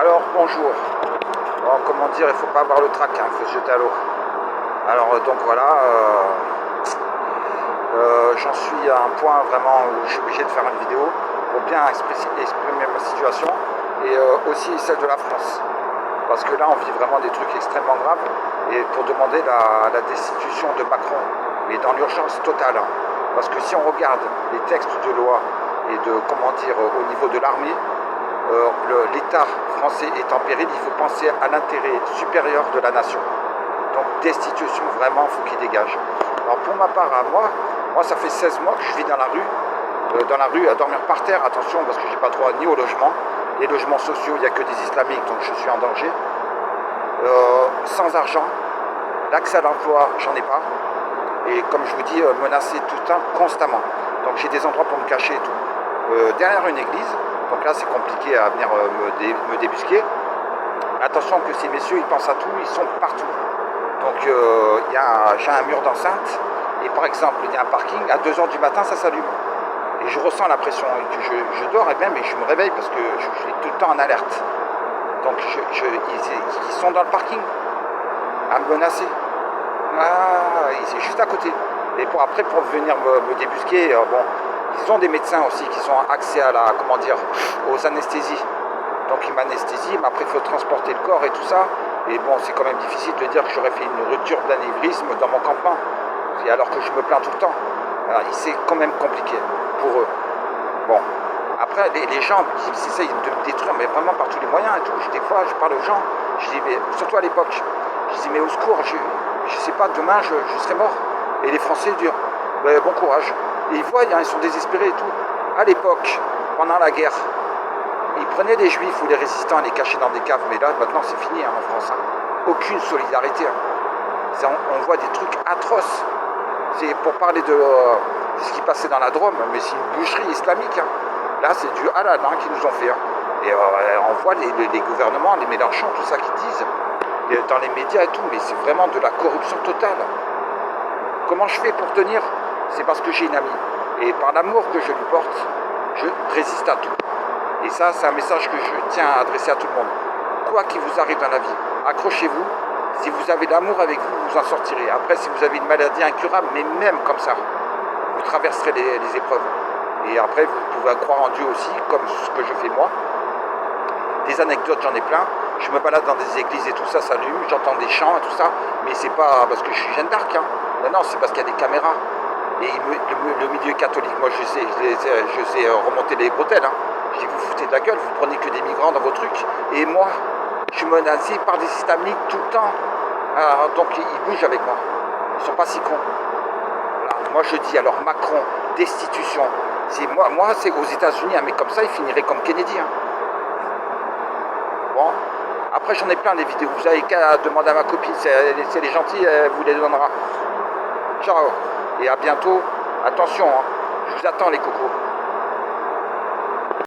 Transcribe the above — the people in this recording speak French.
Alors bonjour. Bon, comment dire, il faut pas avoir le trac, il faut se jeter à l'eau. Alors donc voilà, j'en suis à un point vraiment où je suis obligé de faire une vidéo pour bien exprimer ma situation et aussi celle de la France. Parce que là on vit vraiment des trucs extrêmement graves et pour demander la destitution de Macron, mais dans l'urgence totale. Parce que si on regarde les textes de loi et de, comment dire, au niveau de l'armée, l'État français est en péril, il faut penser à l'intérêt supérieur de la nation. Donc destitution, vraiment, il faut qu'il dégage. Alors pour ma part, moi ça fait 16 mois que je vis dans la rue à dormir par terre, attention parce que j'ai pas droit ni au logement. Les logements sociaux, il n'y a que des islamiques, donc je suis en danger. Sans argent, l'accès à l'emploi, j'en ai pas. Et comme je vous dis, menacé tout le temps, constamment. Donc j'ai des endroits pour me cacher et tout. Derrière une église, donc là c'est compliqué à venir me débusquer. Attention que ces messieurs, ils pensent à tout, ils sont partout. Donc j'ai un mur d'enceinte, et par exemple, il y a un parking, à 2h du matin, ça s'allume. Et je ressens la pression, et que je dors et même, et je me réveille parce que je suis tout le temps en alerte. Donc ils sont dans le parking, à me menacer. Ah, c'est juste à côté. Et après, pour venir me débusquer, bon, ils ont des médecins aussi qui sont accès à aux anesthésies. Donc ils m'anesthésient, mais après il faut transporter le corps et tout ça. Et bon, c'est quand même difficile de dire que j'aurais fait une rupture d'anévrisme dans mon campement. Et alors que je me plains tout le temps. C'est quand même compliqué pour eux. Bon, après les gens, ils essayent de me détruire, mais vraiment par tous les moyens et tout. Des fois, je parle aux gens, je dis, mais surtout à l'époque, je dis, mais au secours, je sais pas, demain je serai mort. Et les Français disent, bon courage. Et ils voient, ils sont désespérés et tout. À l'époque, pendant la guerre, ils prenaient des juifs ou les résistants et les cachaient dans des caves. Mais là, maintenant, c'est fini en France. Aucune solidarité. On voit des trucs atroces. C'est pour parler de ce qui passait dans la Drôme, mais c'est une boucherie islamique. Là, c'est du halal qu'ils nous ont fait. Et on voit les gouvernements, les Mélenchon, tout ça qu'ils disent, dans les médias et tout, mais c'est vraiment de la corruption totale. Comment je fais pour tenir? C'est parce que j'ai une amie. Et par l'amour que je lui porte, je résiste à tout. Et ça, c'est un message que je tiens à adresser à tout le monde. Quoi qu'il vous arrive dans la vie, accrochez-vous. Si vous avez l'amour avec vous, vous en sortirez. Après, si vous avez une maladie incurable, mais même comme ça, vous traverserez les épreuves. Et après, vous pouvez croire en Dieu aussi, comme ce que je fais moi. Des anecdotes, j'en ai plein. Je me balade dans des églises et tout ça s'allume, j'entends des chants et tout ça. Mais c'est pas parce que je suis Jeanne d'Arc. Non, c'est parce qu'il y a des caméras. Et le milieu catholique, moi je sais remonter les bretelles. Je dis, vous foutez de la gueule, vous prenez que des migrants dans vos trucs. Et moi, je suis menacé par des islamiques tout le temps. Donc ils bougent avec moi. Ils sont pas si cons. Voilà. Moi je dis, alors Macron, destitution. Moi c'est aux États-Unis, mais comme ça, il finirait comme Kennedy. Bon, après j'en ai plein des vidéos. Vous avez qu'à demander à ma copine, si elle est gentille, elle vous les donnera. Ciao. Et à bientôt. Attention, je vous attends les cocos.